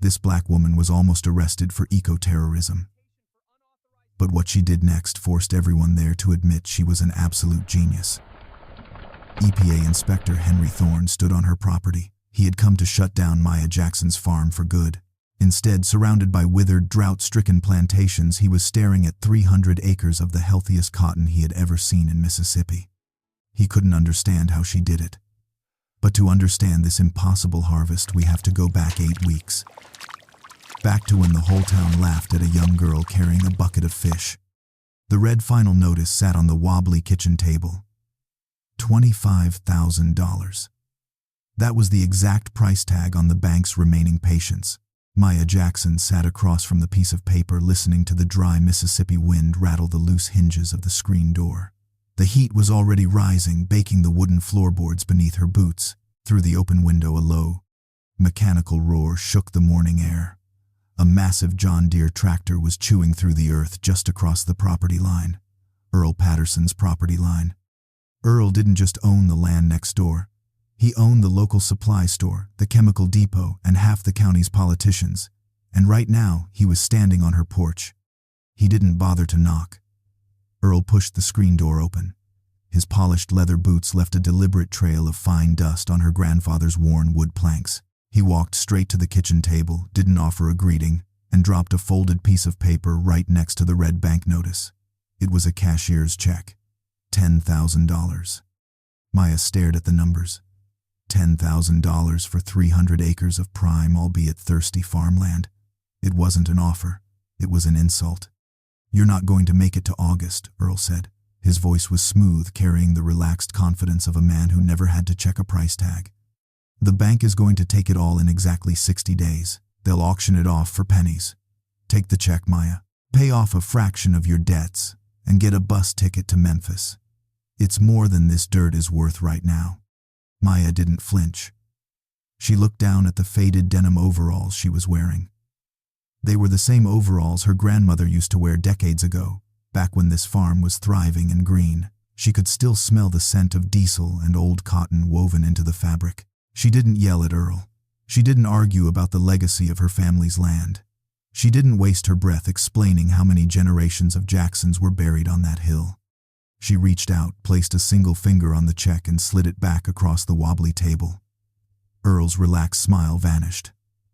This black woman was almost arrested for eco-terrorism. But what she did next forced everyone there to admit she was an absolute genius. EPA Inspector Henry Thorne stood on her property. He had come to shut down Maya Jackson's farm for good. Instead, surrounded by withered, drought-stricken plantations, he was staring at 300 acres of the healthiest cotton he had ever seen in Mississippi. He couldn't understand how she did it. But to understand this impossible harvest, we have to go back 8 weeks. Back to when the whole town laughed at a young girl carrying a bucket of fish. The red final notice sat on the wobbly kitchen table. $25,000. That was the exact price tag on the bank's remaining patience. Maya Jackson sat across from the piece of paper, listening to the dry Mississippi wind rattle the loose hinges of the screen door. The heat was already rising, baking the wooden floorboards beneath her boots. Through the open window, a low, mechanical roar shook the morning air. A massive John Deere tractor was chewing through the earth just across the property line. Earl Patterson's property line. Earl didn't just own the land next door. He owned the local supply store, the chemical depot, and half the county's politicians. And right now, he was standing on her porch. He didn't bother to knock. Earl pushed the screen door open. His polished leather boots left a deliberate trail of fine dust on her grandfather's worn wood planks. He walked straight to the kitchen table, didn't offer a greeting, and dropped a folded piece of paper right next to the red bank notice. It was a cashier's check. $10,000. Maya stared at the numbers. $10,000 for 300 acres of prime, albeit thirsty farmland. It wasn't an offer. It was an insult. "You're not going to make it to August," Earl said. His voice was smooth, carrying the relaxed confidence of a man who never had to check a price tag. "The bank is going to take it all in exactly 60 days. They'll auction it off for pennies. Take the check, Maya. Pay off a fraction of your debts and get a bus ticket to Memphis. It's more than this dirt is worth right now." Maya didn't flinch. She looked down at the faded denim overalls she was wearing. They were the same overalls her grandmother used to wear decades ago, back when this farm was thriving and green. She could still smell the scent of diesel and old cotton woven into the fabric. She didn't yell at Earl. She didn't argue about the legacy of her family's land. She didn't waste her breath explaining how many generations of Jacksons were buried on that hill. She reached out, placed a single finger on the check, and slid it back across the wobbly table. Earl's relaxed smile vanished.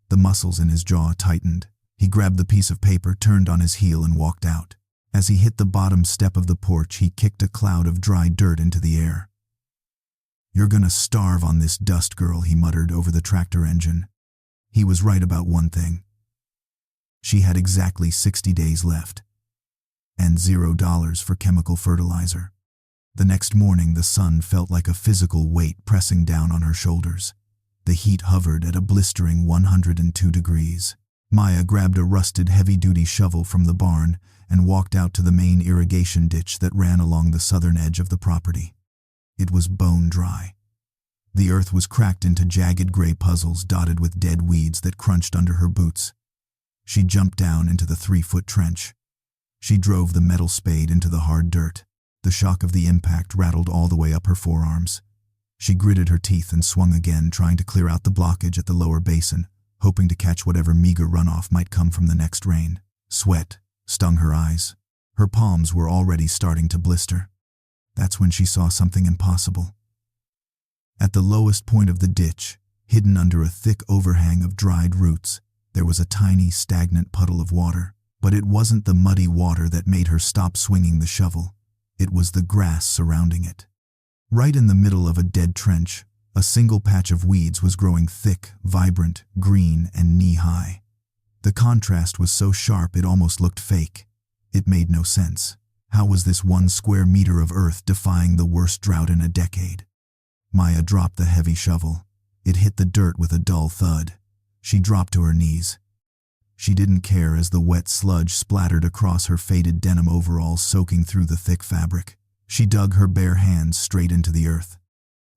The muscles in his jaw tightened. He grabbed the piece of paper, turned on his heel, and walked out. As he hit the bottom step of the porch, he kicked a cloud of dry dirt into the air. "You're gonna starve on this dust, girl," he muttered over the tractor engine. He was right about one thing. She had exactly 60 days left. And $0 for chemical fertilizer. The next morning, the sun felt like a physical weight pressing down on her shoulders. The heat hovered at a blistering 102 degrees. Maya grabbed a rusted heavy-duty shovel from the barn and walked out to the main irrigation ditch that ran along the southern edge of the property. It was bone dry. The earth was cracked into jagged gray puzzles dotted with dead weeds that crunched under her boots. She jumped down into the 3-foot trench. She drove the metal spade into the hard dirt. The shock of the impact rattled all the way up her forearms. She gritted her teeth and swung again, trying to clear out the blockage at the lower basin, hoping to catch whatever meager runoff might come from the next rain. Sweat stung her eyes. Her palms were already starting to blister. That's when she saw something impossible. At the lowest point of the ditch, hidden under a thick overhang of dried roots, there was a tiny, stagnant puddle of water. But it wasn't the muddy water that made her stop swinging the shovel. It was the grass surrounding it. Right in the middle of a dead trench, a single patch of weeds was growing thick, vibrant, green, and knee-high. The contrast was so sharp it almost looked fake. It made no sense. How was this 1 square meter of earth defying the worst drought in a decade? Maya dropped the heavy shovel. It hit the dirt with a dull thud. She dropped to her knees. She didn't care as the wet sludge splattered across her faded denim overalls, soaking through the thick fabric. She dug her bare hands straight into the earth.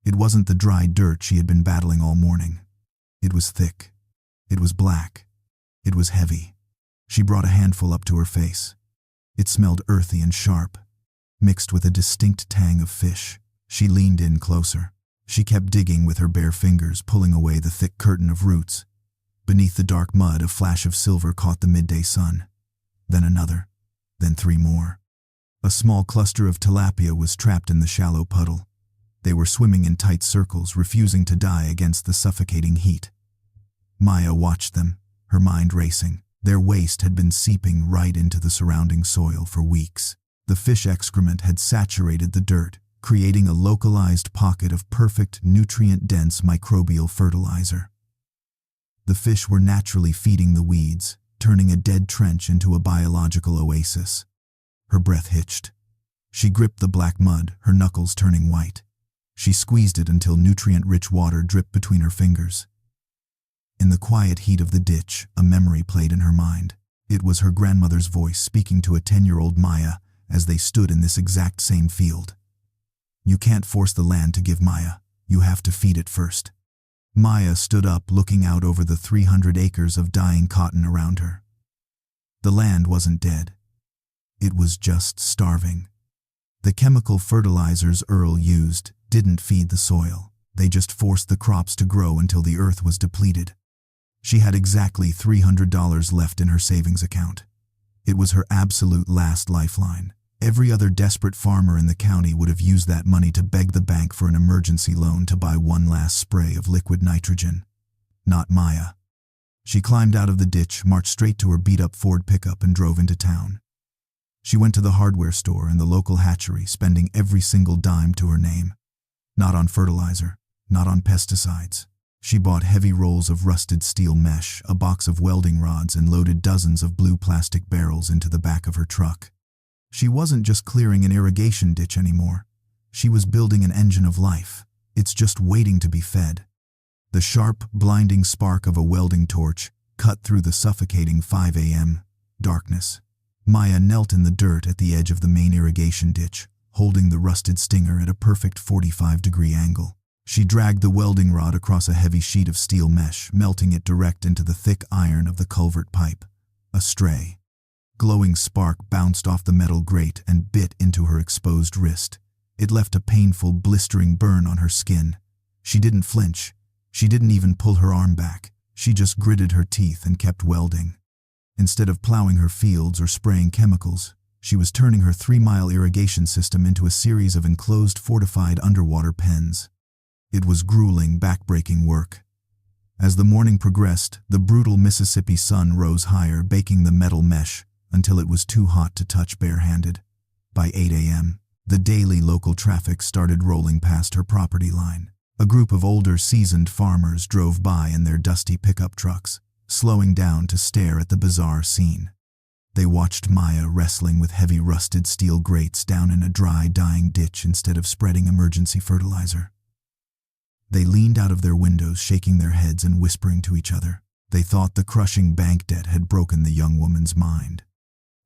It wasn't the dry dirt she had been battling all morning. It was thick. It was black. It was heavy. She brought a handful up to her face. It smelled earthy and sharp, mixed with a distinct tang of fish. She leaned in closer. She kept digging with her bare fingers, pulling away the thick curtain of roots. Beneath the dark mud, a flash of silver caught the midday sun. Then another. Then three more. A small cluster of tilapia was trapped in the shallow puddle. They were swimming in tight circles, refusing to die against the suffocating heat. Maya watched them, her mind racing. Their waste had been seeping right into the surrounding soil for weeks. The fish excrement had saturated the dirt, creating a localized pocket of perfect, nutrient-dense microbial fertilizer. The fish were naturally feeding the weeds, turning a dead trench into a biological oasis. Her breath hitched. She gripped the black mud, her knuckles turning white. She squeezed it until nutrient-rich water dripped between her fingers. In the quiet heat of the ditch, a memory played in her mind. It was her grandmother's voice speaking to a 10-year-old Maya as they stood in this exact same field. "You can't force the land to give, Maya. You have to feed it first." Maya stood up, looking out over the 300 acres of dying cotton around her. The land wasn't dead. It was just starving. The chemical fertilizers Earl used didn't feed the soil. They just forced the crops to grow until the earth was depleted. She had exactly $300 left in her savings account. It was her absolute last lifeline. Every other desperate farmer in the county would have used that money to beg the bank for an emergency loan to buy one last spray of liquid nitrogen. Not Maya. She climbed out of the ditch, marched straight to her beat-up Ford pickup, and drove into town. She went to the hardware store and the local hatchery, spending every single dime to her name. Not on fertilizer, not on pesticides. She bought heavy rolls of rusted steel mesh, a box of welding rods, and loaded dozens of blue plastic barrels into the back of her truck. She wasn't just clearing an irrigation ditch anymore. She was building an engine of life. It's just waiting to be fed. The sharp, blinding spark of a welding torch cut through the suffocating 5 a.m. darkness. Maya knelt in the dirt at the edge of the main irrigation ditch, holding the rusted stinger at a perfect 45-degree angle. She dragged the welding rod across a heavy sheet of steel mesh, melting it direct into the thick iron of the culvert pipe. A stray, glowing spark bounced off the metal grate and bit into her exposed wrist. It left a painful, blistering burn on her skin. She didn't flinch. She didn't even pull her arm back. She just gritted her teeth and kept welding. Instead of plowing her fields or spraying chemicals, she was turning her 3-mile irrigation system into a series of enclosed, fortified underwater pens. It was grueling, back-breaking work. As the morning progressed, the brutal Mississippi sun rose higher, baking the metal mesh until it was too hot to touch barehanded. By 8 a.m., the daily local traffic started rolling past her property line. A group of older, seasoned farmers drove by in their dusty pickup trucks, slowing down to stare at the bizarre scene. They watched Maya wrestling with heavy rusted steel grates down in a dry, dying ditch instead of spreading emergency fertilizer. They leaned out of their windows, shaking their heads and whispering to each other. They thought the crushing bank debt had broken the young woman's mind.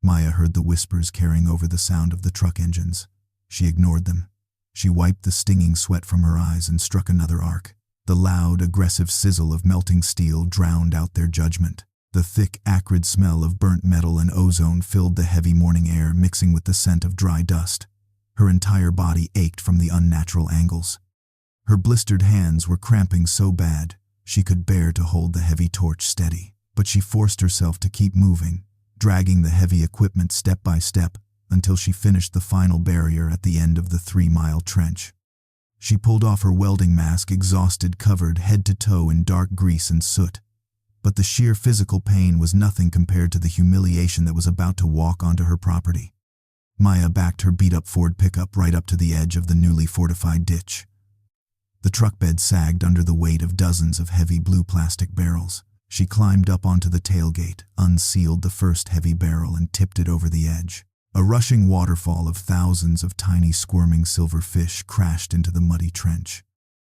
Maya heard the whispers carrying over the sound of the truck engines. She ignored them. She wiped the stinging sweat from her eyes and struck another arc. The loud, aggressive sizzle of melting steel drowned out their judgment. The thick, acrid smell of burnt metal and ozone filled the heavy morning air, mixing with the scent of dry dust. Her entire body ached from the unnatural angles. Her blistered hands were cramping so bad she could bear to hold the heavy torch steady. But she forced herself to keep moving, dragging the heavy equipment step by step until she finished the final barrier at the end of the 3-mile trench. She pulled off her welding mask, exhausted, covered head to toe in dark grease and soot. But the sheer physical pain was nothing compared to the humiliation that was about to walk onto her property. Maya backed her beat-up Ford pickup right up to the edge of the newly fortified ditch. The truck bed sagged under the weight of dozens of heavy blue plastic barrels. She climbed up onto the tailgate, unsealed the first heavy barrel, and tipped it over the edge. A rushing waterfall of thousands of tiny, squirming silver fish crashed into the muddy trench.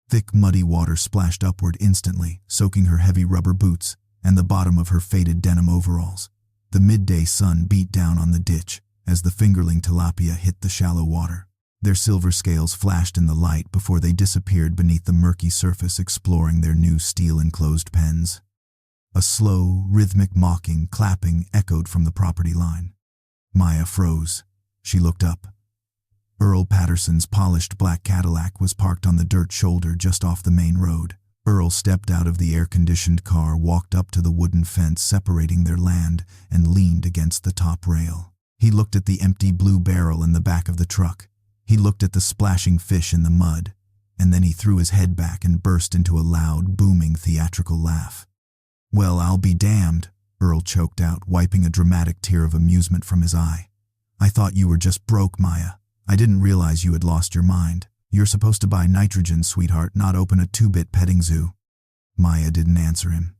Thick, muddy water splashed upward instantly, soaking her heavy rubber boots and the bottom of her faded denim overalls. The midday sun beat down on the ditch as the fingerling tilapia hit the shallow water. Their silver scales flashed in the light before they disappeared beneath the murky surface, exploring their new steel-enclosed pens. A slow, rhythmic mocking, clapping echoed from the property line. Maya froze. She looked up. Earl Patterson's polished black Cadillac was parked on the dirt shoulder just off the main road. Earl stepped out of the air-conditioned car, walked up to the wooden fence separating their land, and leaned against the top rail. He looked at the empty blue barrel in the back of the truck. He looked at the splashing fish in the mud, and then he threw his head back and burst into a loud, booming, theatrical laugh. "Well, I'll be damned," Earl choked out, wiping a dramatic tear of amusement from his eye. "I thought you were just broke, Maya. I didn't realize you had lost your mind. You're supposed to buy nitrogen, sweetheart, not open a 2-bit petting zoo." Maya didn't answer him.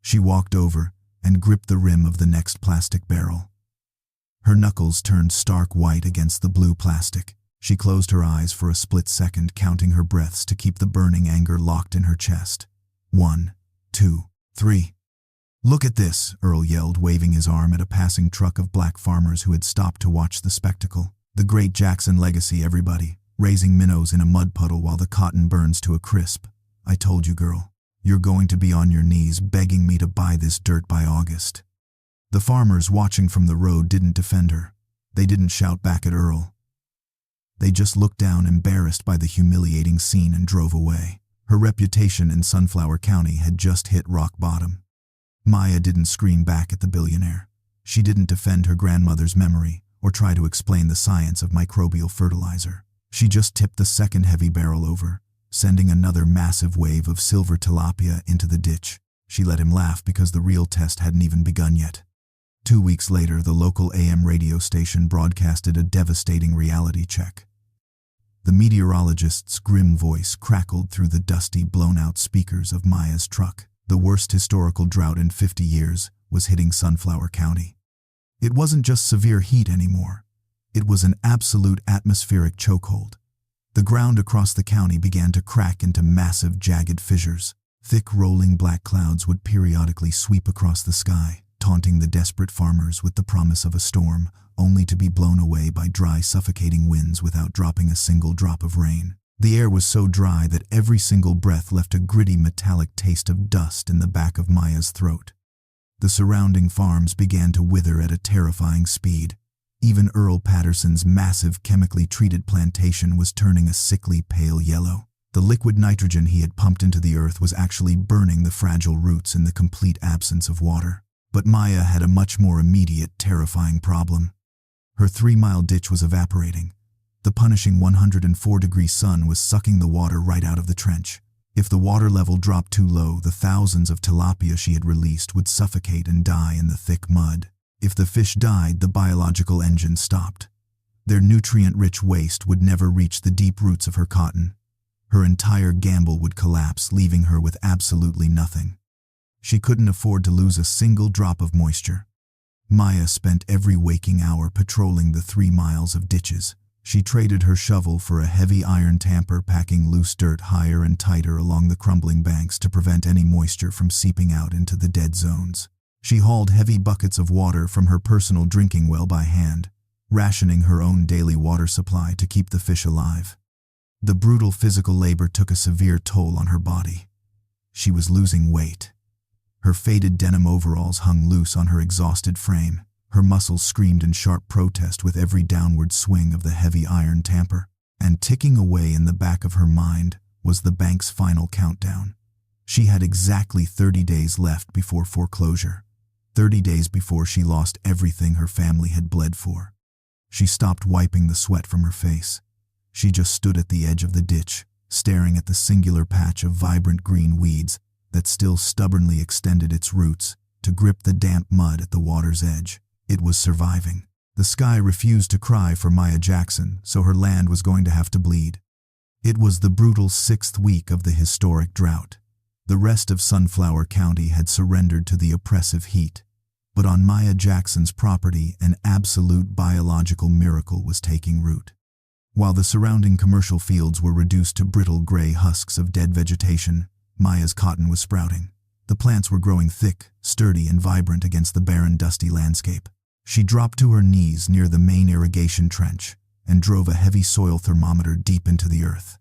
She walked over and gripped the rim of the next plastic barrel. Her knuckles turned stark white against the blue plastic. She closed her eyes for a split second, counting her breaths to keep the burning anger locked in her chest. 1, 2, 3. "Look at this," Earl yelled, waving his arm at a passing truck of black farmers who had stopped to watch the spectacle. "The great Jackson legacy, everybody. Raising minnows in a mud puddle while the cotton burns to a crisp. I told you, girl. You're going to be on your knees begging me to buy this dirt by August." The farmers watching from the road didn't defend her. They didn't shout back at Earl. They just looked down, embarrassed by the humiliating scene, and drove away. Her reputation in Sunflower County had just hit rock bottom. Maya didn't scream back at the billionaire. She didn't defend her grandmother's memory or try to explain the science of microbial fertilizer. She just tipped the second heavy barrel over, sending another massive wave of silver tilapia into the ditch. She let him laugh because the real test hadn't even begun yet. 2 weeks later, the local AM radio station broadcasted a devastating reality check. The meteorologist's grim voice crackled through the dusty, blown-out speakers of Maya's truck. The worst historical drought in 50 years was hitting Sunflower County. It wasn't just severe heat anymore. It was an absolute atmospheric chokehold. The ground across the county began to crack into massive, jagged fissures. Thick, rolling black clouds would periodically sweep across the sky, taunting the desperate farmers with the promise of a storm, only to be blown away by dry, suffocating winds without dropping a single drop of rain. The air was so dry that every single breath left a gritty, metallic taste of dust in the back of Maya's throat. The surrounding farms began to wither at a terrifying speed. Even Earl Patterson's massive, chemically treated plantation was turning a sickly, pale yellow. The liquid nitrogen he had pumped into the earth was actually burning the fragile roots in the complete absence of water. But Maya had a much more immediate, terrifying problem. Her 3-mile ditch was evaporating. The punishing 104-degree sun was sucking the water right out of the trench. If the water level dropped too low, the thousands of tilapia she had released would suffocate and die in the thick mud. If the fish died, the biological engine stopped. Their nutrient-rich waste would never reach the deep roots of her cotton. Her entire gamble would collapse, leaving her with absolutely nothing. She couldn't afford to lose a single drop of moisture. Maya spent every waking hour patrolling the 3 miles of ditches. She traded her shovel for a heavy iron tamper, packing loose dirt higher and tighter along the crumbling banks to prevent any moisture from seeping out into the dead zones. She hauled heavy buckets of water from her personal drinking well by hand, rationing her own daily water supply to keep the fish alive. The brutal physical labor took a severe toll on her body. She was losing weight. Her faded denim overalls hung loose on her exhausted frame. Her muscles screamed in sharp protest with every downward swing of the heavy iron tamper. And ticking away in the back of her mind was the bank's final countdown. She had exactly 30 days left before foreclosure. 30 days before she lost everything her family had bled for. She stopped wiping the sweat from her face. She just stood at the edge of the ditch, staring at the singular patch of vibrant green weeds that still stubbornly extended its roots to grip the damp mud at the water's edge. It was surviving. The sky refused to cry for Maya Jackson, so her land was going to have to bleed. It was the brutal 6th week of the historic drought. The rest of Sunflower County had surrendered to the oppressive heat. But on Maya Jackson's property, an absolute biological miracle was taking root. While the surrounding commercial fields were reduced to brittle gray husks of dead vegetation, Maya's cotton was sprouting. The plants were growing thick, sturdy, and vibrant against the barren, dusty landscape. She dropped to her knees near the main irrigation trench and drove a heavy soil thermometer deep into the earth.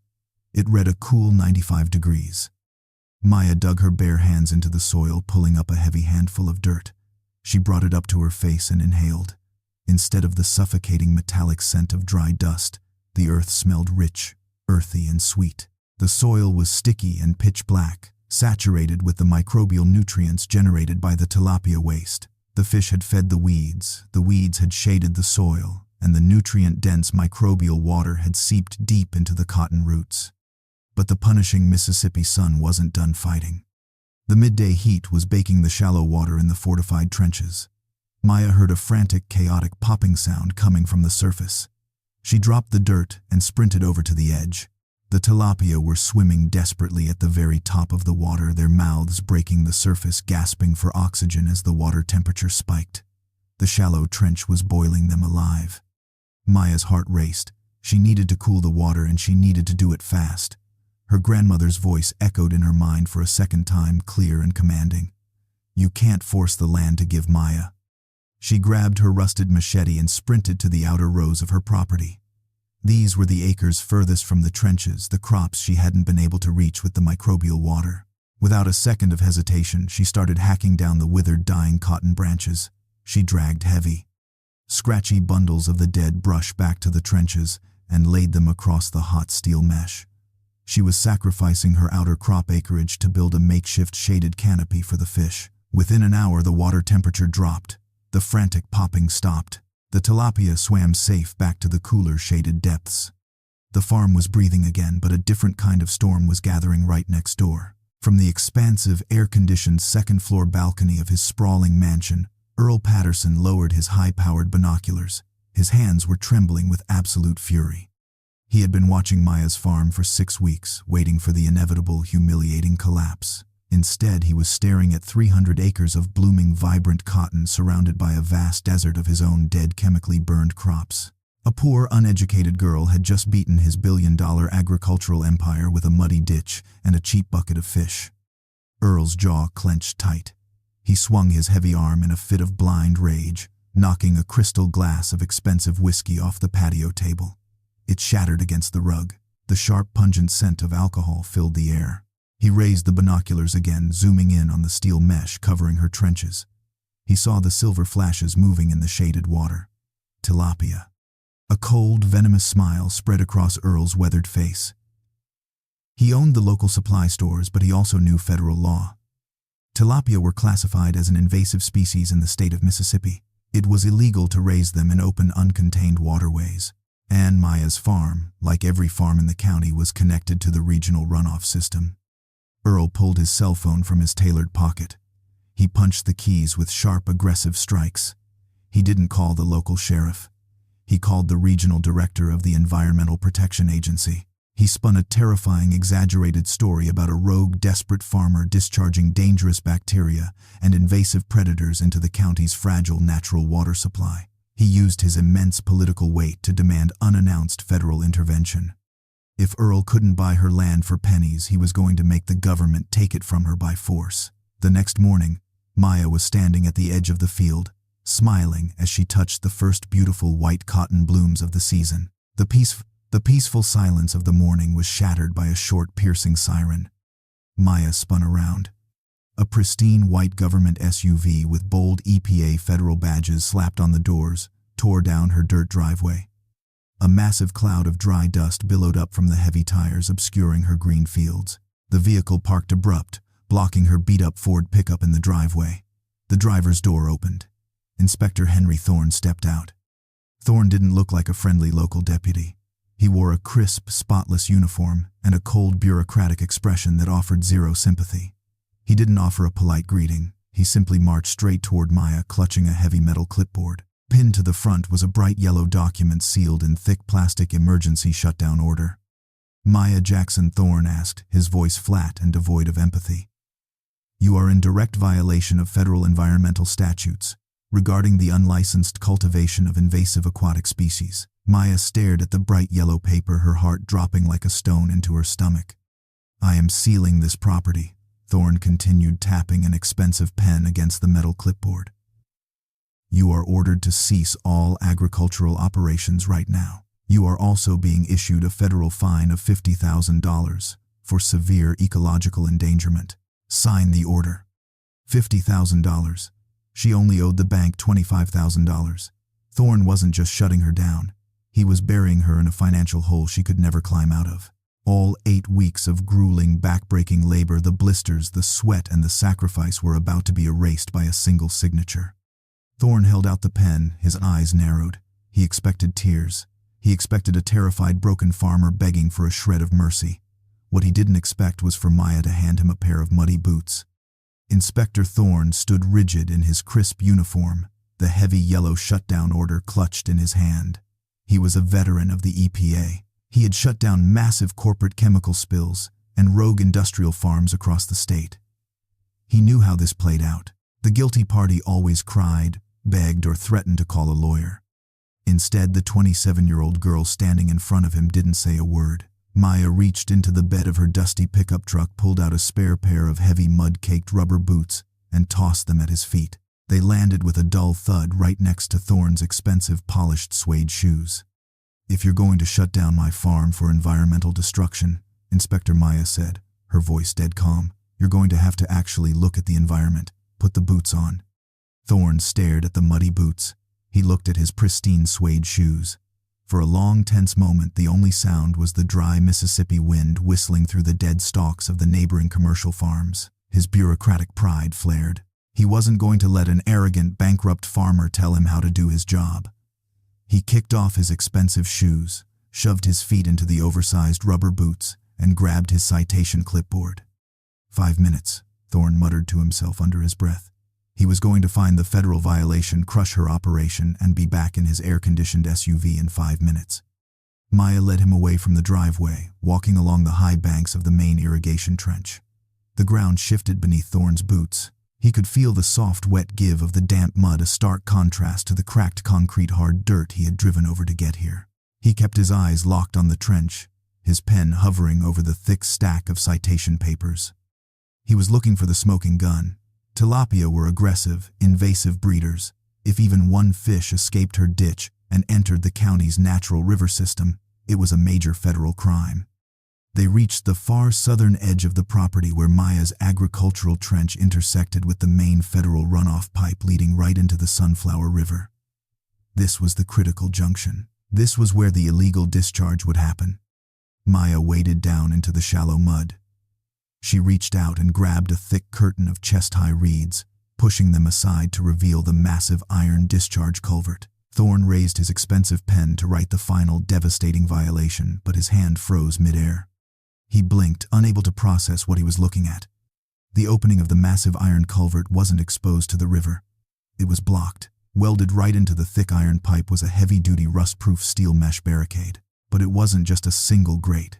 It read a cool 95 degrees. Maya dug her bare hands into the soil, pulling up a heavy handful of dirt. She brought it up to her face and inhaled. Instead of the suffocating metallic scent of dry dust, the earth smelled rich, earthy, and sweet. The soil was sticky and pitch black, saturated with the microbial nutrients generated by the tilapia waste. The fish had fed the weeds had shaded the soil, and the nutrient-dense microbial water had seeped deep into the cotton roots. But the punishing Mississippi sun wasn't done fighting. The midday heat was baking the shallow water in the fortified trenches. Maya heard a frantic, chaotic popping sound coming from the surface. She dropped the dirt and sprinted over to the edge. The tilapia were swimming desperately at the very top of the water, their mouths breaking the surface, gasping for oxygen as the water temperature spiked. The shallow trench was boiling them alive. Maya's heart raced. She needed to cool the water, and she needed to do it fast. Her grandmother's voice echoed in her mind for a second time, clear and commanding. "You can't force the land to give, Maya." She grabbed her rusted machete and sprinted to the outer rows of her property. These were the acres furthest from the trenches, the crops she hadn't been able to reach with the microbial water. Without a second of hesitation, she started hacking down the withered, dying cotton branches. She dragged heavy, scratchy bundles of the dead brush back to the trenches and laid them across the hot steel mesh. She was sacrificing her outer crop acreage to build a makeshift shaded canopy for the fish. Within an hour, the water temperature dropped. The frantic popping stopped. The tilapia swam safe back to the cooler, shaded depths. The farm was breathing again, but a different kind of storm was gathering right next door. From the expansive, air-conditioned second-floor balcony of his sprawling mansion, Earl Patterson lowered his high-powered binoculars. His hands were trembling with absolute fury. He had been watching Maya's farm for 6 weeks, waiting for the inevitable, humiliating collapse. Instead, he was staring at 300 acres of blooming, vibrant cotton surrounded by a vast desert of his own dead, chemically burned crops. A poor, uneducated girl had just beaten his billion-dollar agricultural empire with a muddy ditch and a cheap bucket of fish. Earl's jaw clenched tight. He swung his heavy arm in a fit of blind rage, knocking a crystal glass of expensive whiskey off the patio table. It shattered against the rug. The sharp, pungent scent of alcohol filled the air. He raised the binoculars again, zooming in on the steel mesh covering her trenches. He saw the silver flashes moving in the shaded water. Tilapia. A cold, venomous smile spread across Earl's weathered face. He owned the local supply stores, but he also knew federal law. Tilapia were classified as an invasive species in the state of Mississippi. It was illegal to raise them in open, uncontained waterways. And Maya's farm, like every farm in the county, was connected to the regional runoff system. Earl pulled his cell phone from his tailored pocket. He punched the keys with sharp, aggressive strikes. He didn't call the local sheriff. He called the regional director of the Environmental Protection Agency. He spun a terrifying, exaggerated story about a rogue, desperate farmer discharging dangerous bacteria and invasive predators into the county's fragile natural water supply. He used his immense political weight to demand unannounced federal intervention. If Earl couldn't buy her land for pennies, he was going to make the government take it from her by force. The next morning, Maya was standing at the edge of the field, smiling as she touched the first beautiful white cotton blooms of the season. The peaceful silence of the morning was shattered by a short, piercing siren. Maya spun around. A pristine white government SUV with bold EPA federal badges slapped on the doors tore down her dirt driveway. A massive cloud of dry dust billowed up from the heavy tires, obscuring her green fields. The vehicle parked abrupt, blocking her beat-up Ford pickup in the driveway. The driver's door opened. Inspector Henry Thorne stepped out. Thorne didn't look like a friendly local deputy. He wore a crisp, spotless uniform and a cold, bureaucratic expression that offered zero sympathy. He didn't offer a polite greeting. He simply marched straight toward Maya, clutching a heavy metal clipboard. Pinned to the front was a bright yellow document sealed in thick plastic emergency shutdown order. Maya Jackson Thorne asked, his voice flat and devoid of empathy. "You are in direct violation of federal environmental statutes regarding the unlicensed cultivation of invasive aquatic species." Maya stared at the bright yellow paper, her heart dropping like a stone into her stomach. "I am sealing this property," Thorne continued, tapping an expensive pen against the metal clipboard. "You are ordered to cease all agricultural operations right now. You are also being issued a federal fine of $50,000 for severe ecological endangerment. Sign the order." $50,000. She only owed the bank $25,000. Thorne wasn't just shutting her down. He was burying her in a financial hole she could never climb out of. All 8 weeks of grueling, back-breaking labor, the blisters, the sweat, and the sacrifice were about to be erased by a single signature. Thorne held out the pen, his eyes narrowed. He expected tears. He expected a terrified, broken farmer begging for a shred of mercy. What he didn't expect was for Maya to hand him a pair of muddy boots. Inspector Thorne stood rigid in his crisp uniform, the heavy yellow shutdown order clutched in his hand. He was a veteran of the EPA. He had shut down massive corporate chemical spills and rogue industrial farms across the state. He knew how this played out. The guilty party always cried, begged, or threatened to call a lawyer. Instead, the 27-year-old girl standing in front of him didn't say a word. Maya reached into the bed of her dusty pickup truck, pulled out a spare pair of heavy mud-caked rubber boots, and tossed them at his feet. They landed with a dull thud right next to Thorne's expensive polished suede shoes. "If you're going to shut down my farm for environmental destruction," Inspector Maya said, her voice dead calm, "you're going to have to actually look at the environment. Put the boots on." Thorne stared at the muddy boots. He looked at his pristine suede shoes. For a long, tense moment, the only sound was the dry Mississippi wind whistling through the dead stalks of the neighboring commercial farms. His bureaucratic pride flared. He wasn't going to let an arrogant, bankrupt farmer tell him how to do his job. He kicked off his expensive shoes, shoved his feet into the oversized rubber boots, and grabbed his citation clipboard. 5 minutes, Thorne muttered to himself under his breath. He was going to find the federal violation, crush her operation, and be back in his air-conditioned SUV in 5 minutes. Maya led him away from the driveway, walking along the high banks of the main irrigation trench. The ground shifted beneath Thorne's boots. He could feel the soft, wet give of the damp mud, a stark contrast to the cracked concrete hard dirt he had driven over to get here. He kept his eyes locked on the trench, his pen hovering over the thick stack of citation papers. He was looking for the smoking gun. Tilapia were aggressive, invasive breeders. If even one fish escaped her ditch and entered the county's natural river system, it was a major federal crime. They reached the far southern edge of the property where Maya's agricultural trench intersected with the main federal runoff pipe leading right into the Sunflower River. This was the critical junction. This was where the illegal discharge would happen. Maya waded down into the shallow mud. She reached out and grabbed a thick curtain of chest-high reeds, pushing them aside to reveal the massive iron discharge culvert. Thorne raised his expensive pen to write the final devastating violation, but his hand froze mid-air. He blinked, unable to process what he was looking at. The opening of the massive iron culvert wasn't exposed to the river. It was blocked. Welded right into the thick iron pipe was a heavy-duty rust-proof steel mesh barricade. But it wasn't just a single grate.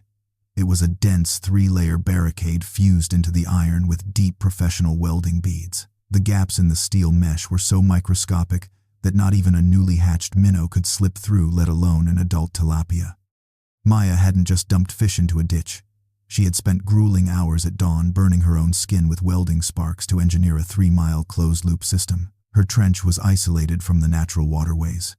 It was a dense 3-layer barricade fused into the iron with deep professional welding beads. The gaps in the steel mesh were so microscopic that not even a newly hatched minnow could slip through, let alone an adult tilapia. Maya hadn't just dumped fish into a ditch. She had spent grueling hours at dawn burning her own skin with welding sparks to engineer a 3-mile closed-loop system. Her trench was isolated from the natural waterways.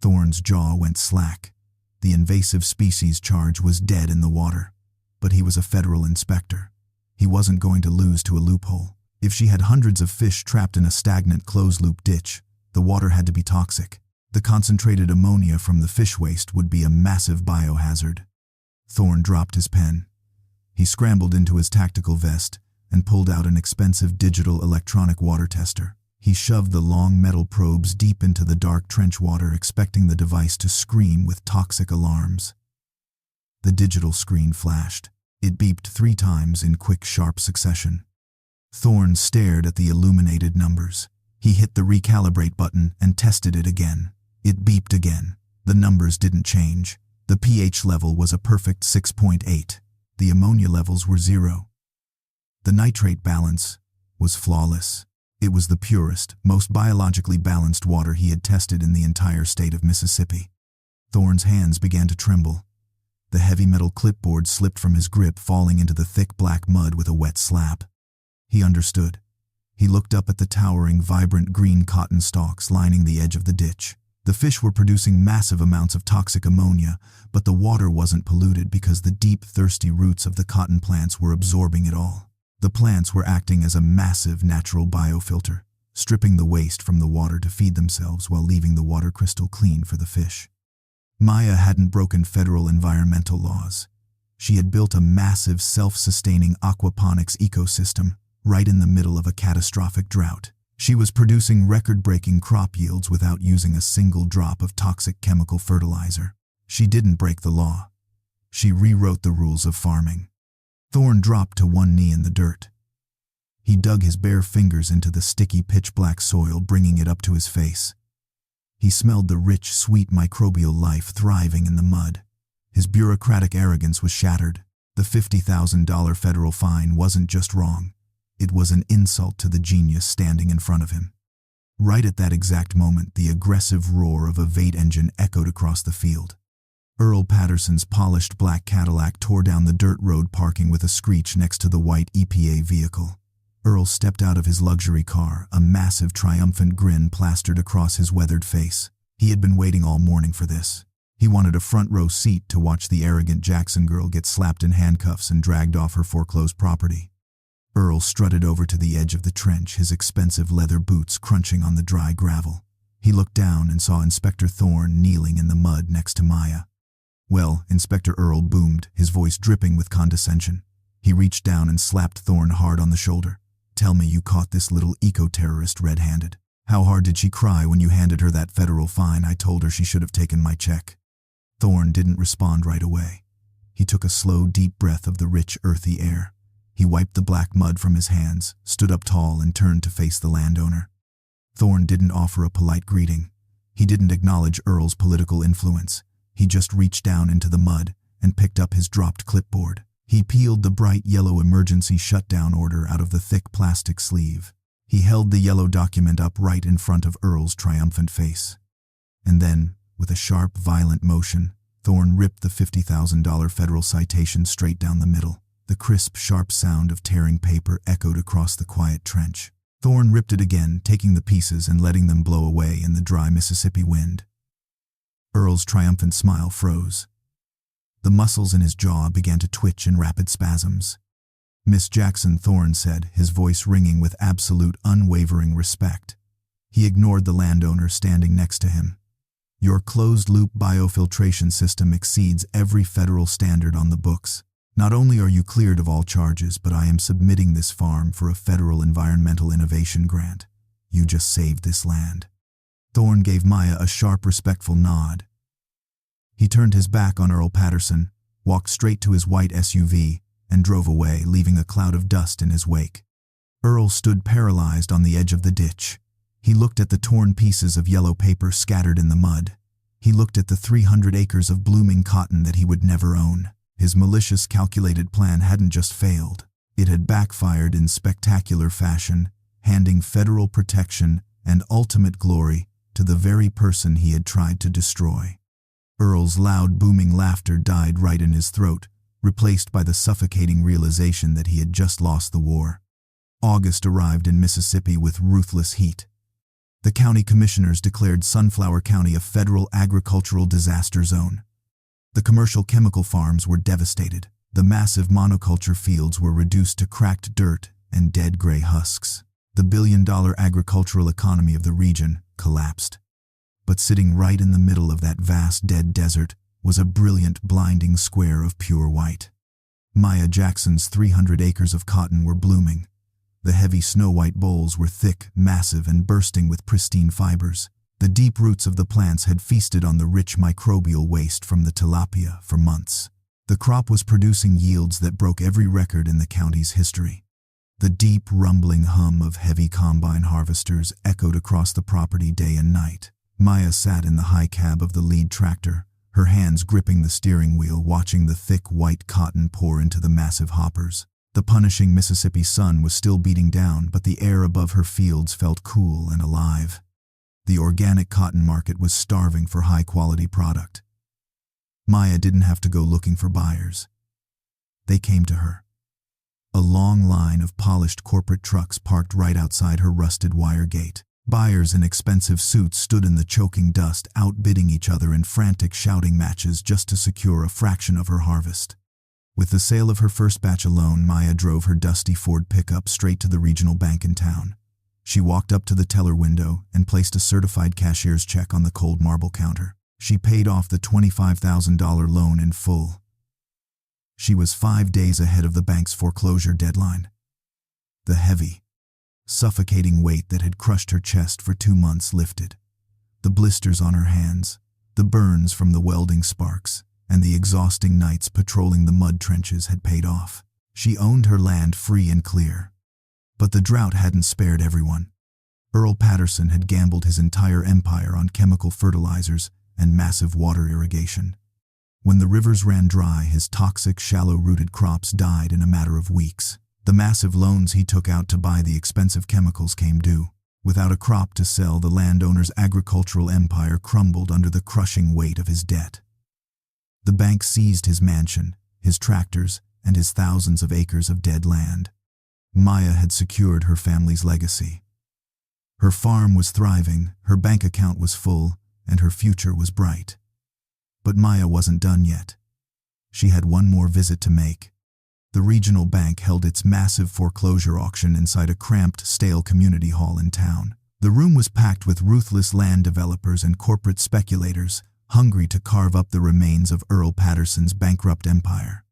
Thorne's jaw went slack. The invasive species charge was dead in the water. But he was a federal inspector. He wasn't going to lose to a loophole. If she had hundreds of fish trapped in a stagnant closed-loop ditch, the water had to be toxic. The concentrated ammonia from the fish waste would be a massive biohazard. Thorne dropped his pen. He scrambled into his tactical vest and pulled out an expensive digital electronic water tester. He shoved the long metal probes deep into the dark trench water, expecting the device to scream with toxic alarms. The digital screen flashed. It beeped 3 times in quick, sharp succession. Thorne stared at the illuminated numbers. He hit the recalibrate button and tested it again. It beeped again. The numbers didn't change. The pH level was a perfect 6.8. The ammonia levels were 0. The nitrate balance was flawless. It was the purest, most biologically balanced water he had tested in the entire state of Mississippi. Thorne's hands began to tremble. The heavy metal clipboard slipped from his grip, falling into the thick black mud with a wet slap. He understood. He looked up at the towering, vibrant green cotton stalks lining the edge of the ditch. The fish were producing massive amounts of toxic ammonia, but the water wasn't polluted because the deep, thirsty roots of the cotton plants were absorbing it all. The plants were acting as a massive natural biofilter, stripping the waste from the water to feed themselves while leaving the water crystal clean for the fish. Maya hadn't broken federal environmental laws. She had built a massive, self-sustaining aquaponics ecosystem right in the middle of a catastrophic drought. She was producing record-breaking crop yields without using a single drop of toxic chemical fertilizer. She didn't break the law. She rewrote the rules of farming. Thorn dropped to one knee in the dirt. He dug his bare fingers into the sticky pitch-black soil, bringing it up to his face. He smelled the rich, sweet microbial life thriving in the mud. His bureaucratic arrogance was shattered. The $50,000 federal fine wasn't just wrong. It was an insult to the genius standing in front of him. Right at that exact moment, the aggressive roar of a Vate engine echoed across the field. Earl Patterson's polished black Cadillac tore down the dirt road, parking with a screech next to the white EPA vehicle. Earl stepped out of his luxury car, a massive triumphant grin plastered across his weathered face. He had been waiting all morning for this. He wanted a front row seat to watch the arrogant Jackson girl get slapped in handcuffs and dragged off her foreclosed property. Earl strutted over to the edge of the trench, his expensive leather boots crunching on the dry gravel. He looked down and saw Inspector Thorn kneeling in the mud next to Maya. "Well," Inspector Earl boomed, his voice dripping with condescension. He reached down and slapped Thorn hard on the shoulder. "Tell me you caught this little eco-terrorist red-handed. How hard did she cry when you handed her that federal fine? I told her she should have taken my check." Thorn didn't respond right away. He took a slow, deep breath of the rich, earthy air. He wiped the black mud from his hands, stood up tall, and turned to face the landowner. Thorn didn't offer a polite greeting. He didn't acknowledge Earl's political influence. He just reached down into the mud and picked up his dropped clipboard. He peeled the bright yellow emergency shutdown order out of the thick plastic sleeve. He held the yellow document up right in front of Earl's triumphant face. And then, with a sharp, violent motion, Thorn ripped the $50,000 federal citation straight down the middle. The crisp, sharp sound of tearing paper echoed across the quiet trench. Thorn ripped it again, taking the pieces and letting them blow away in the dry Mississippi wind. Earl's triumphant smile froze. The muscles in his jaw began to twitch in rapid spasms. "Miss Jackson," Thorn said, his voice ringing with absolute, unwavering respect. He ignored the landowner standing next to him. "Your closed-loop biofiltration system exceeds every federal standard on the books. Not only are you cleared of all charges, but I am submitting this farm for a federal environmental innovation grant. You just saved this land." Thorn gave Maya a sharp, respectful nod. He turned his back on Earl Patterson, walked straight to his white SUV, and drove away, leaving a cloud of dust in his wake. Earl stood paralyzed on the edge of the ditch. He looked at the torn pieces of yellow paper scattered in the mud. He looked at the 300 acres of blooming cotton that he would never own. His malicious, calculated plan hadn't just failed. It had backfired in spectacular fashion, handing federal protection and ultimate glory to the very person he had tried to destroy. Earl's loud, booming laughter died right in his throat, replaced by the suffocating realization that he had just lost the war. August arrived in Mississippi with ruthless heat. The county commissioners declared Sunflower County a federal agricultural disaster zone. The commercial chemical farms were devastated. The massive monoculture fields were reduced to cracked dirt and dead gray husks. The billion-dollar agricultural economy of the region collapsed. But sitting right in the middle of that vast dead desert was a brilliant, blinding square of pure white. Maya Jackson's 300 acres of cotton were blooming. The heavy snow-white bolls were thick, massive, and bursting with pristine fibers. The deep roots of the plants had feasted on the rich microbial waste from the tilapia for months. The crop was producing yields that broke every record in the county's history. The deep, rumbling hum of heavy combine harvesters echoed across the property day and night. Maya sat in the high cab of the lead tractor, her hands gripping the steering wheel, watching the thick white cotton pour into the massive hoppers. The punishing Mississippi sun was still beating down, but the air above her fields felt cool and alive. The organic cotton market was starving for high-quality product. Maya didn't have to go looking for buyers. They came to her. A long line of polished corporate trucks parked right outside her rusted wire gate. Buyers in expensive suits stood in the choking dust, outbidding each other in frantic shouting matches just to secure a fraction of her harvest. With the sale of her first batch alone, Maya drove her dusty Ford pickup straight to the regional bank in town. She walked up to the teller window and placed a certified cashier's check on the cold marble counter. She paid off the $25,000 loan in full. She was 5 days ahead of the bank's foreclosure deadline. The heavy, suffocating weight that had crushed her chest for 2 months lifted. The blisters on her hands, the burns from the welding sparks, and the exhausting nights patrolling the mud trenches had paid off. She owned her land free and clear. But the drought hadn't spared everyone. Earl Patterson had gambled his entire empire on chemical fertilizers and massive water irrigation. When the rivers ran dry, his toxic, shallow-rooted crops died in a matter of weeks. The massive loans he took out to buy the expensive chemicals came due. Without a crop to sell, the landowner's agricultural empire crumbled under the crushing weight of his debt. The bank seized his mansion, his tractors, and his thousands of acres of dead land. Maya had secured her family's legacy. Her farm was thriving, her bank account was full, and her future was bright. But Maya wasn't done yet. She had one more visit to make. The regional bank held its massive foreclosure auction inside a cramped, stale community hall in town. The room was packed with ruthless land developers and corporate speculators, hungry to carve up the remains of Earl Patterson's bankrupt empire.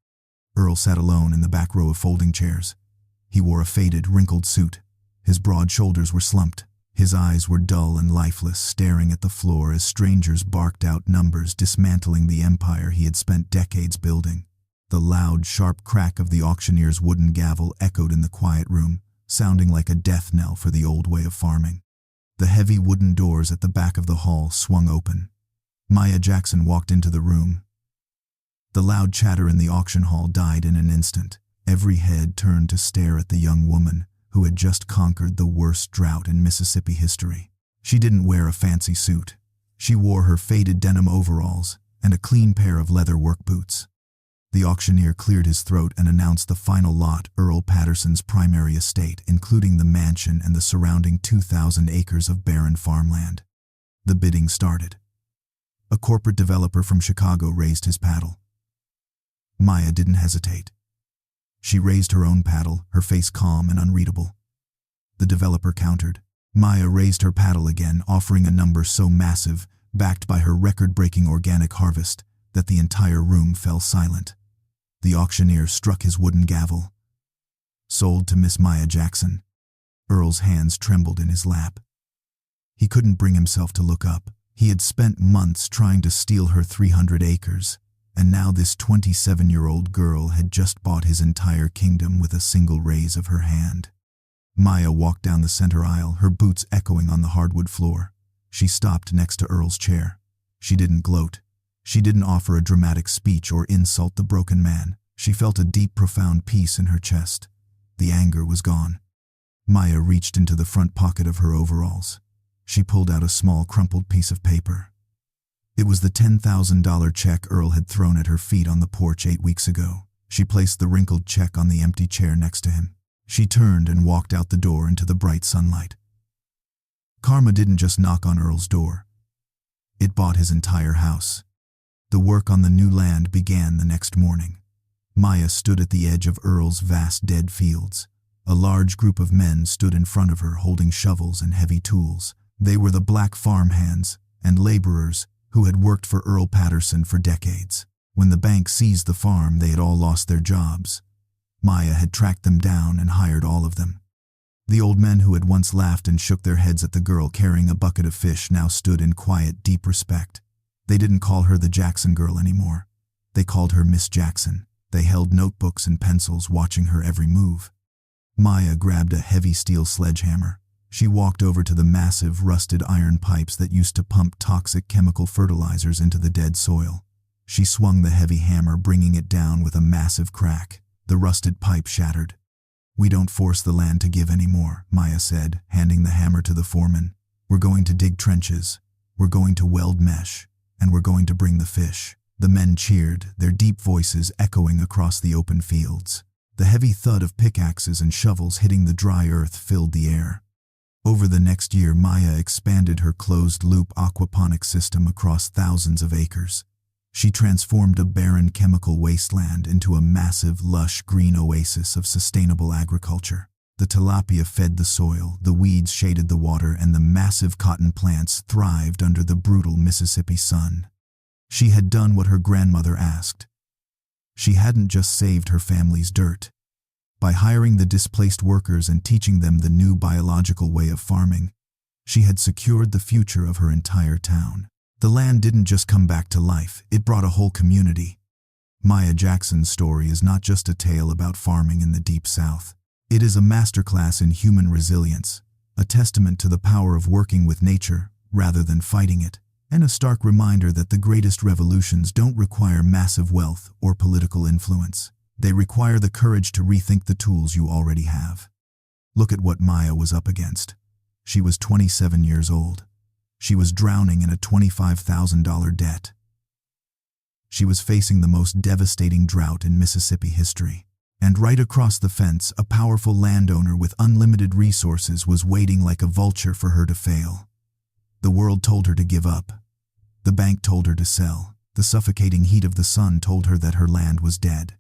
Earl sat alone in the back row of folding chairs. He wore a faded, wrinkled suit. His broad shoulders were slumped. His eyes were dull and lifeless, staring at the floor as strangers barked out numbers, dismantling the empire he had spent decades building. The loud, sharp crack of the auctioneer's wooden gavel echoed in the quiet room, sounding like a death knell for the old way of farming. The heavy wooden doors at the back of the hall swung open. Maya Jackson walked into the room. The loud chatter in the auction hall died in an instant. Every head turned to stare at the young woman who had just conquered the worst drought in Mississippi history. She didn't wear a fancy suit. She wore her faded denim overalls and a clean pair of leather work boots. The auctioneer cleared his throat and announced the final lot, Earl Patterson's primary estate, including the mansion and the surrounding 2,000 acres of barren farmland. The bidding started. A corporate developer from Chicago raised his paddle. Maya didn't hesitate. She raised her own paddle, her face calm and unreadable. The developer countered. Maya raised her paddle again, offering a number so massive, backed by her record-breaking organic harvest, that the entire room fell silent. The auctioneer struck his wooden gavel. Sold to Miss Maya Jackson. Earl's hands trembled in his lap. He couldn't bring himself to look up. He had spent months trying to steal her 300 acres, and now this 27-year-old girl had just bought his entire kingdom with a single raise of her hand. Maya walked down the center aisle, her boots echoing on the hardwood floor. She stopped next to Earl's chair. She didn't gloat. She didn't offer a dramatic speech or insult the broken man. She felt a deep, profound peace in her chest. The anger was gone. Maya reached into the front pocket of her overalls. She pulled out a small, crumpled piece of paper. It was the $10,000 check Earl had thrown at her feet on the porch 8 weeks ago. She placed the wrinkled check on the empty chair next to him. She turned and walked out the door into the bright sunlight. Karma didn't just knock on Earl's door. It bought his entire house. The work on the new land began the next morning. Maya stood at the edge of Earl's vast dead fields. A large group of men stood in front of her holding shovels and heavy tools. They were the black farm hands and laborers who had worked for Earl Patterson for decades. When the bank seized the farm, they had all lost their jobs. Maya had tracked them down and hired all of them. The old men who had once laughed and shook their heads at the girl carrying a bucket of fish now stood in quiet, deep respect. They didn't call her the Jackson girl anymore. They called her Miss Jackson. They held notebooks and pencils, watching her every move. Maya grabbed a heavy steel sledgehammer. She walked over to the massive, rusted iron pipes that used to pump toxic chemical fertilizers into the dead soil. She swung the heavy hammer, bringing it down with a massive crack. The rusted pipe shattered. "We don't force the land to give anymore," Maya said, handing the hammer to the foreman. "We're going to dig trenches. We're going to weld mesh. And we're going to bring the fish." The men cheered, their deep voices echoing across the open fields. The heavy thud of pickaxes and shovels hitting the dry earth filled the air. Over the next year, Maya expanded her closed-loop aquaponics system across thousands of acres. She transformed a barren chemical wasteland into a massive, lush green oasis of sustainable agriculture. The tilapia fed the soil, the weeds shaded the water, and the massive cotton plants thrived under the brutal Mississippi sun. She had done what her grandmother asked. She hadn't just saved her family's dirt. By hiring the displaced workers and teaching them the new biological way of farming, she had secured the future of her entire town. The land didn't just come back to life, it brought a whole community. Maya Jackson's story is not just a tale about farming in the Deep South. It is a masterclass in human resilience, a testament to the power of working with nature rather than fighting it, and a stark reminder that the greatest revolutions don't require massive wealth or political influence. They require the courage to rethink the tools you already have. Look at what Maya was up against. She was 27 years old. She was drowning in a $25,000 debt. She was facing the most devastating drought in Mississippi history. And right across the fence, a powerful landowner with unlimited resources was waiting like a vulture for her to fail. The world told her to give up. The bank told her to sell. The suffocating heat of the sun told her that her land was dead.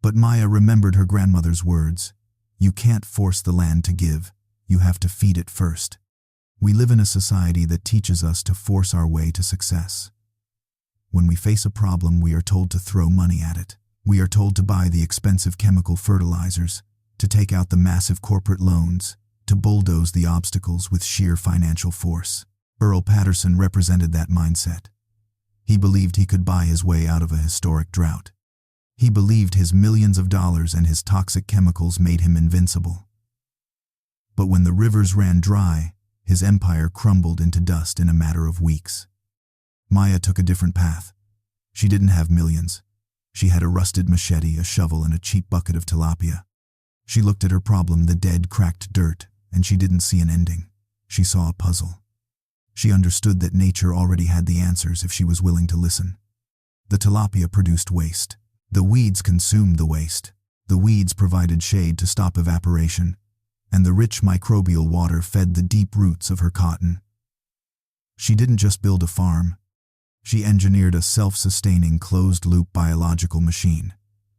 But Maya remembered her grandmother's words. You can't force the land to give. You have to feed it first. We live in a society that teaches us to force our way to success. When we face a problem, we are told to throw money at it. We are told to buy the expensive chemical fertilizers, to take out the massive corporate loans, to bulldoze the obstacles with sheer financial force. Earl Patterson represented that mindset. He believed he could buy his way out of a historic drought. He believed his millions of dollars and his toxic chemicals made him invincible. But when the rivers ran dry, his empire crumbled into dust in a matter of weeks. Maya took a different path. She didn't have millions. She had a rusted machete, a shovel, and a cheap bucket of tilapia. She looked at her problem, the dead, cracked dirt, and she didn't see an ending. She saw a puzzle. She understood that nature already had the answers if she was willing to listen. The tilapia produced waste. The weeds consumed the waste. The weeds provided shade to stop evaporation, and the rich microbial water fed the deep roots of her cotton. She didn't just build a farm. She engineered a self-sustaining, closed-loop biological machine.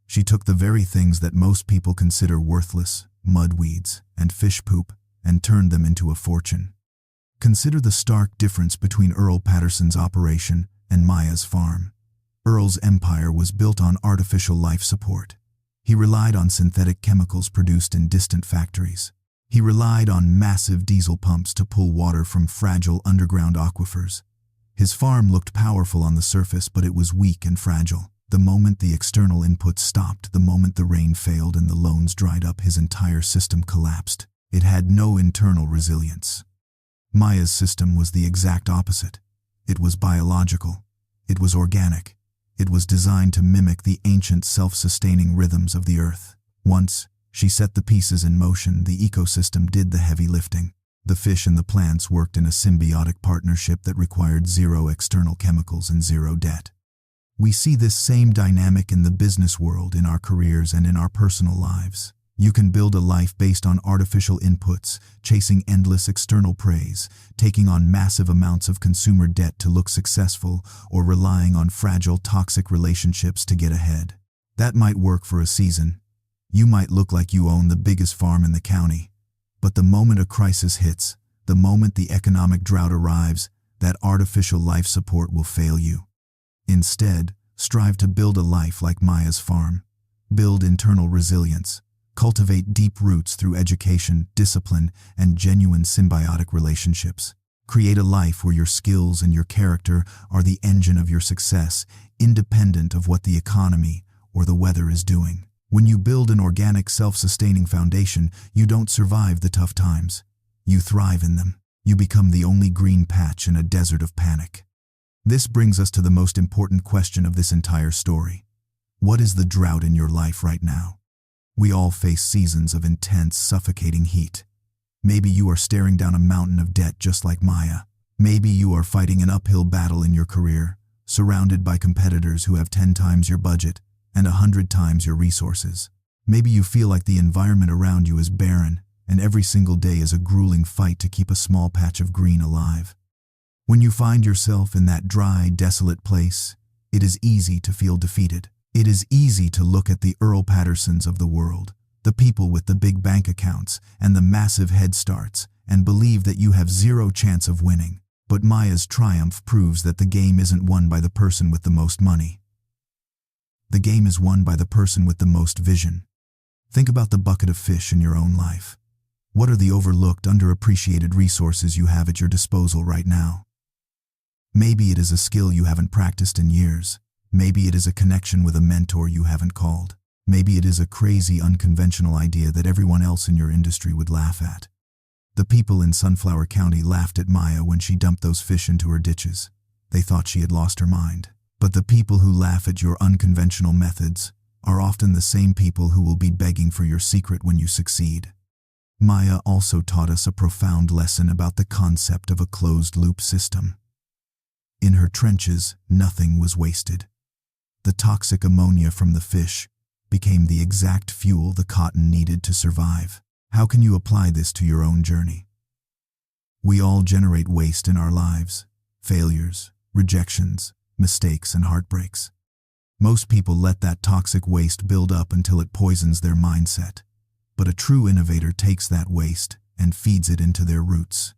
She took the very things that most people consider worthless, mud weeds and fish poop, and turned them into a fortune. Consider the stark difference between Earl Patterson's operation and Maya's farm. Earl's empire was built on artificial life support. He relied on synthetic chemicals produced in distant factories. He relied on massive diesel pumps to pull water from fragile underground aquifers. His farm looked powerful on the surface, but it was weak and fragile. The moment the external inputs stopped, the moment the rain failed and the loans dried up, his entire system collapsed. It had no internal resilience. Maya's system was the exact opposite. It was biological. It was organic. It was designed to mimic the ancient self-sustaining rhythms of the earth. Once she set the pieces in motion, the ecosystem did the heavy lifting. The fish and the plants worked in a symbiotic partnership that required zero external chemicals and zero debt. We see this same dynamic in the business world, in our careers, and in our personal lives. You can build a life based on artificial inputs, chasing endless external praise, taking on massive amounts of consumer debt to look successful, or relying on fragile, toxic relationships to get ahead. That might work for a season. You might look like you own the biggest farm in the county. But the moment a crisis hits, the moment the economic drought arrives, that artificial life support will fail you. Instead, strive to build a life like Maya's farm. Build internal resilience. Cultivate deep roots through education, discipline, and genuine symbiotic relationships. Create a life where your skills and your character are the engine of your success, independent of what the economy or the weather is doing. When you build an organic, self-sustaining foundation, you don't survive the tough times. You thrive in them. You become the only green patch in a desert of panic. This brings us to the most important question of this entire story. What is the drought in your life right now? We all face seasons of intense, suffocating heat. Maybe you are staring down a mountain of debt just like Maya. Maybe you are fighting an uphill battle in your career, surrounded by competitors who have 10 times your budget and 100 times your resources. Maybe you feel like the environment around you is barren, and every single day is a grueling fight to keep a small patch of green alive. When you find yourself in that dry, desolate place, it is easy to feel defeated. It is easy to look at the Earl Pattersons of the world, the people with the big bank accounts and the massive head starts, and believe that you have zero chance of winning. But Maya's triumph proves that the game isn't won by the person with the most money. The game is won by the person with the most vision. Think about the bucket of fish in your own life. What are the overlooked, underappreciated resources you have at your disposal right now? Maybe it is a skill you haven't practiced in years. Maybe it is a connection with a mentor you haven't called. Maybe it is a crazy, unconventional idea that everyone else in your industry would laugh at. The people in Sunflower County laughed at Maya when she dumped those fish into her ditches. They thought she had lost her mind. But the people who laugh at your unconventional methods are often the same people who will be begging for your secret when you succeed. Maya also taught us a profound lesson about the concept of a closed-loop system. In her trenches, nothing was wasted. The toxic ammonia from the fish became the exact fuel the cotton needed to survive. How can you apply this to your own journey? We all generate waste in our lives: failures, rejections, mistakes, and heartbreaks. Most people let that toxic waste build up until it poisons their mindset. But a true innovator takes that waste and feeds it into their roots.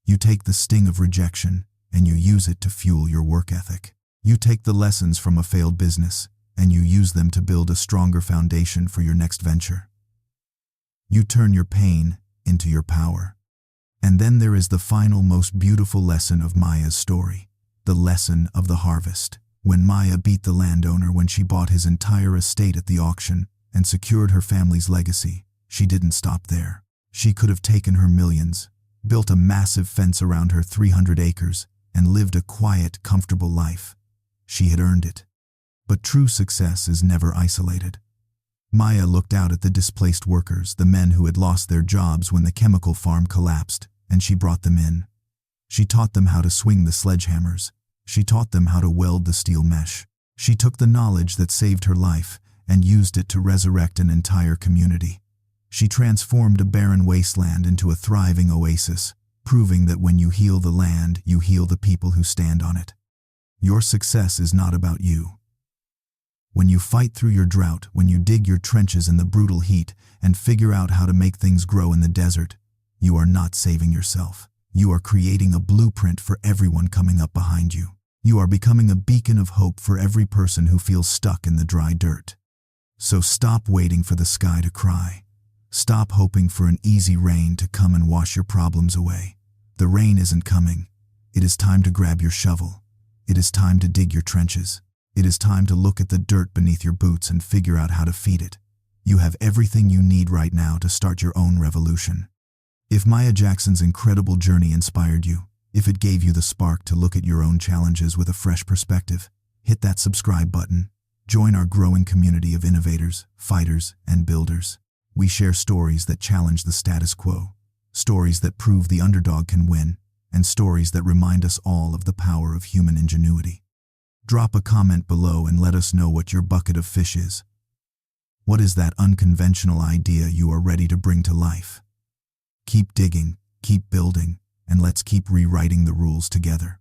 You take the sting of rejection and you use it to fuel your work ethic. You take the lessons from a failed business and you use them to build a stronger foundation for your next venture. You turn your pain into your power. And then there is the final, most beautiful lesson of Maya's story, the lesson of the harvest. When Maya beat the landowner when she bought his entire estate at the auction and secured her family's legacy, she didn't stop there. She could have taken her millions, built a massive fence around her 300 acres, and lived a quiet, comfortable life. She had earned it. But true success is never isolated. Maya looked out at the displaced workers, the men who had lost their jobs when the chemical farm collapsed, and she brought them in. She taught them how to swing the sledgehammers. She taught them how to weld the steel mesh. She took the knowledge that saved her life and used it to resurrect an entire community. She transformed a barren wasteland into a thriving oasis, proving that when you heal the land, you heal the people who stand on it. Your success is not about you. When you fight through your drought, when you dig your trenches in the brutal heat and figure out how to make things grow in the desert, you are not saving yourself. You are creating a blueprint for everyone coming up behind you. You are becoming a beacon of hope for every person who feels stuck in the dry dirt. So stop waiting for the sky to cry. Stop hoping for an easy rain to come and wash your problems away. The rain isn't coming. It is time to grab your shovel. It is time to dig your trenches. It is time to look at the dirt beneath your boots and figure out how to feed it. You have everything you need right now to start your own revolution. If Maya Jackson's incredible journey inspired you, if it gave you the spark to look at your own challenges with a fresh perspective, hit that subscribe button. Join our growing community of innovators, fighters, and builders. We share stories that challenge the status quo, stories that prove the underdog can win, and stories that remind us all of the power of human ingenuity. Drop a comment below and let us know what your bucket of fish is. What is that unconventional idea you are ready to bring to life? Keep digging, keep building, and let's keep rewriting the rules together.